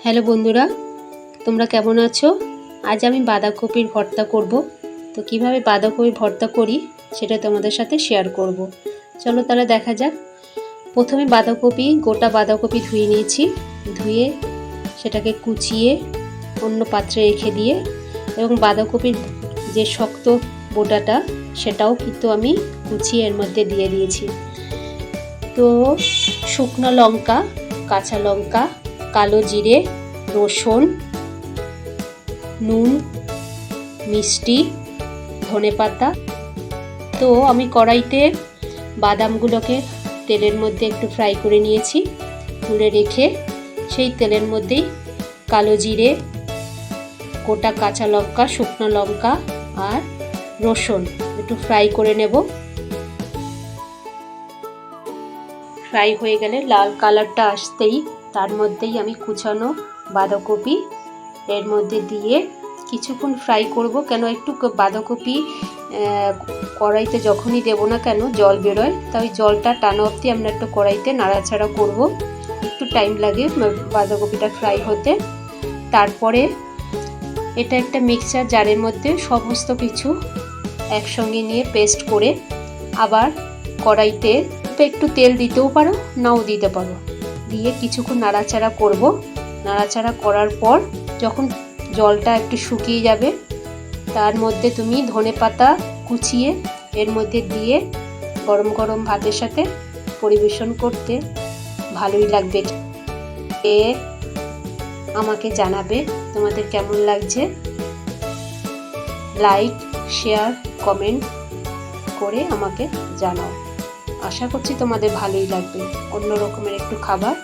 Hello বন্ধুরা, তোমরা কেমন আছো? আজ আমি বাঁধাকপির ভর্তা করব। তো কিভাবে বাঁধাকপির ভর্তা করি সেটা তোমাদের সাথে শেয়ার করব। চলো তাহলে দেখা যাক। প্রথমে গোটা বাঁধাকপি ধুয়ে নিয়েছি। ধুয়ে সেটাকে কুচিয়ে অন্য পাত্রে রেখে দিয়ে এবং বাঁধাকপির যে শক্ত বোটাটা সেটাও কিন্তু আমি কুচিয়ে এর মধ্যে দিয়ে দিয়েছি। তো শুকনো লঙ্কা, কাঁচা লঙ্কা, কালো জিরে, রসুন, নুন, মিষ্টি, ধনেপাতা। তো আমি কড়াইতে বাদামগুলোকে তেলের মধ্যে একটু ফ্রাই করে নিয়েছি। তুলে রেখে সেই তেলের মধ্যেই কালো জিরে, গোটা কাঁচা লঙ্কা, শুকনো লঙ্কা আর রসুন একটু ফ্রাই করে নেব। ফ্রাই হয়ে গেলে লাল কালারটা আসতেই তার মধ্যেই আমি কুচানো বাঁধাকপি এর মধ্যে দিয়ে কিছুক্ষণ ফ্রাই করব। কেন একটু বাঁধাকপি কড়াইতে যখনই দেব না কেন জল বেরোয়, তাই জলটা টানা অবধি আমরা একটু কড়াইতে নাড়াচাড়া করব। একটু টাইম লাগে বাঁধাকপিটা ফ্রাই হতে। তারপরে এটা একটা মিক্সচার জারের মধ্যে সমস্ত কিছু একসঙ্গে নিয়ে পেস্ট করে আবার কড়াইতে একটু তেল দিতেও পারো, নাও দিতে পারো, দিয়ে কিছুক্ষণ নাড়াচাড়া করব। নাড়াচাড়া করার পর যখন জলটা একটু শুকিয়ে যাবে তার মধ্যে তুমি ধনেপাতা কুচিয়ে এর মধ্যে দিয়ে গরম গরম ভাতের সাথে পরিবেশন করতে ভালোই লাগবে। আমাকে জানাবে তোমাদের কেমন লাগছে। লাইক, শেয়ার, কমেন্ট করে আমাকে জানাও। আশা করছি তোমাদের ভালোই লাগবে। অন্য রকমের একটু খাবার।